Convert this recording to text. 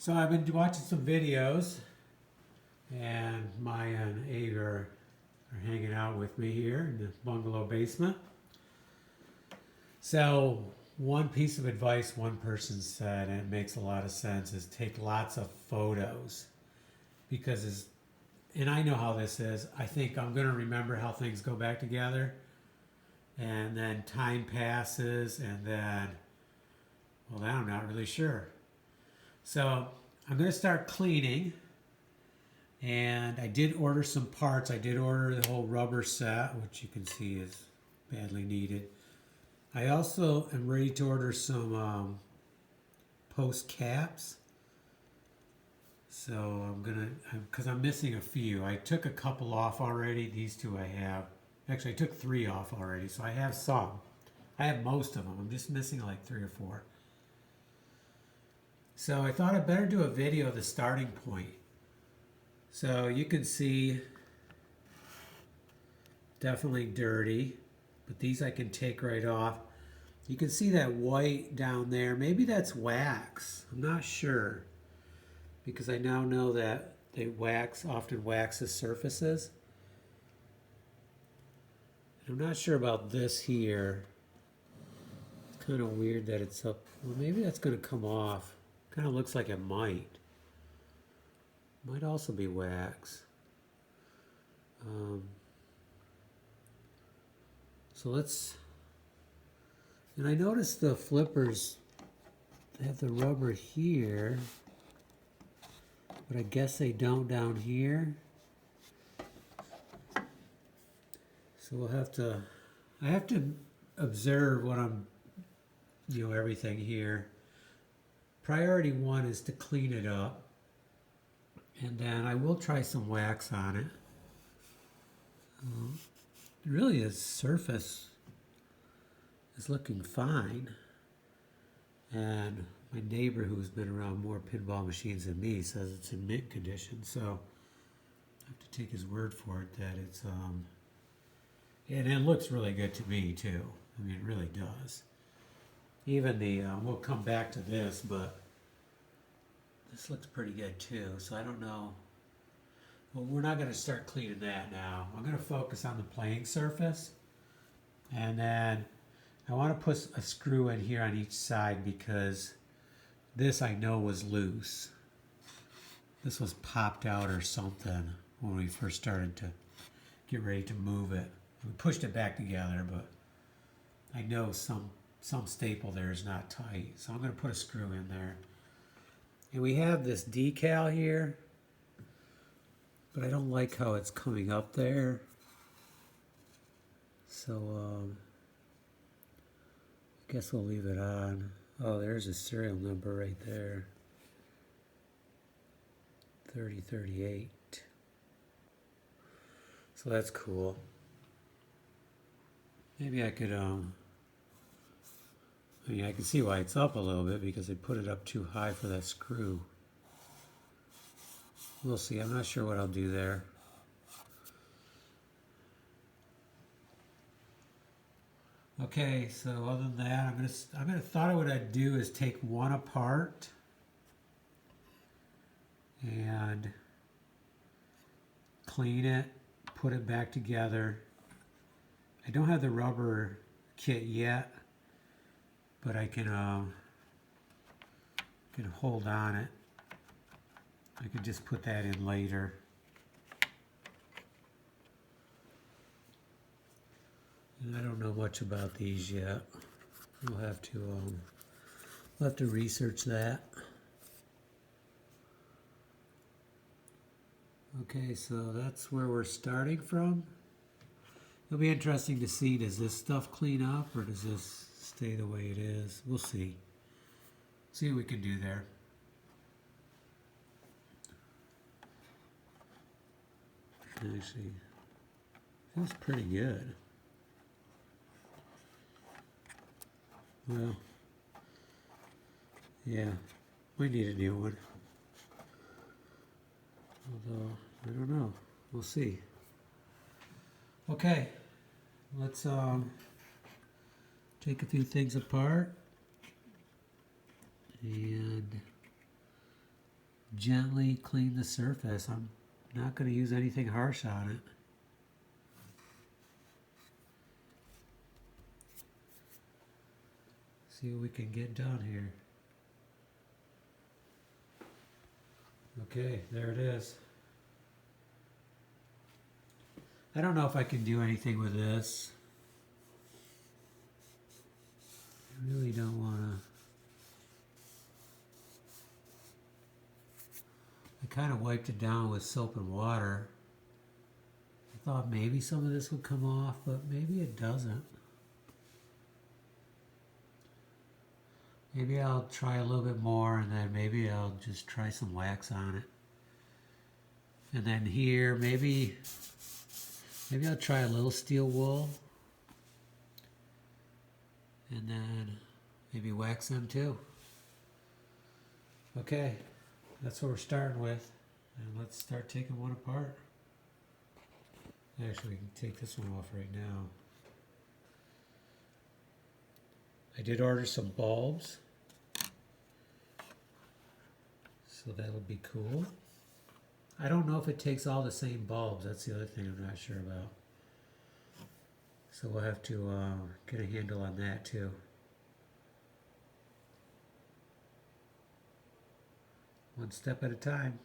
So I've been watching some videos, and Maya and Ava are hanging out with me here in the bungalow basement. So one piece of advice one person said, and it makes a lot of sense, is take lots of photos. Because, and I know how this is, I think I'm going to remember how things go back together. And then time passes, and then, well, now I'm not really sure. So I'm going to start cleaning, and I did order some parts. I did order the whole rubber set, which you can see is badly needed. I also am ready to order some post caps. So I'm going to, because I'm missing a few. I took a couple off already. These two I have. Actually, I took 3 off already, so I have some. I have most of them. I'm just missing like 3 or 4. So I thought I'd better do a video of the starting point. So you can see, definitely dirty, but these I can take right off. You can see that white down there. Maybe that's wax. I'm not sure, because I now know that they often waxes surfaces. I'm not sure about this here. It's kind of weird that it's up. Well, maybe that's going to come off. Kind of looks like it might. Might also be wax. So let's. And I noticed the flippers have the rubber here, but I guess they don't down here. So we'll have to, I have to observe what I'm, everything here. Priority 1 is to clean it up. And then I will try some wax on it. Really, the surface is looking fine. And my neighbor, who's been around more pinball machines than me, says it's in mint condition. So I have to take his word for it that it's, and it looks really good to me too. I mean, it really does. Even the, we'll come back to this, but this looks pretty good too. So I don't know. Well, we're not going to start cleaning that now. I'm going to focus on the playing surface. And then I want to put a screw in here on each side, because this I know was loose. This was popped out or something when we first started to get ready to move it. We pushed it back together, but I know some staple there is not tight. So I'm going to put a screw in there. And we have this decal here, but I don't like how it's coming up there. So I guess we'll leave it on. Oh, there's a serial number right there. 3038. So that's cool. Maybe I could, I can see why it's up a little bit, because they put it up too high for that screw. We'll see. I'm not sure what I'll do there. Okay, so other than that, what I'd do is take one apart and clean it, put it back together. I don't have the rubber kit yet, but I can hold on it. I could just put that in later. And I don't know much about these yet. We'll have to research that. Okay, so that's where we're starting from. It'll be interesting to see, does this stuff clean up or does this stay the way it is? We'll see. See what we can do there. Actually, feels pretty good. Well, yeah, we need a new one. Although, I don't know. We'll see. Okay, let's take a few things apart and gently clean the surface. I'm not going to use anything harsh on it. See what we can get done here. Okay, there it is. I don't know if I can do anything with this. I really don't want to. I kind of wiped it down with soap and water. I thought maybe some of this would come off, but maybe it doesn't. Maybe I'll try a little bit more, and then maybe I'll just try some wax on it. And then here, maybe I'll try a little steel wool. And then maybe wax them too. Okay, that's what we're starting with. And let's start taking one apart. Actually, we can take this one off right now. I did order some bulbs. So that'll be cool. I don't know if it takes all the same bulbs. That's the other thing I'm not sure about. So we'll have to get a handle on that too. One step at a time.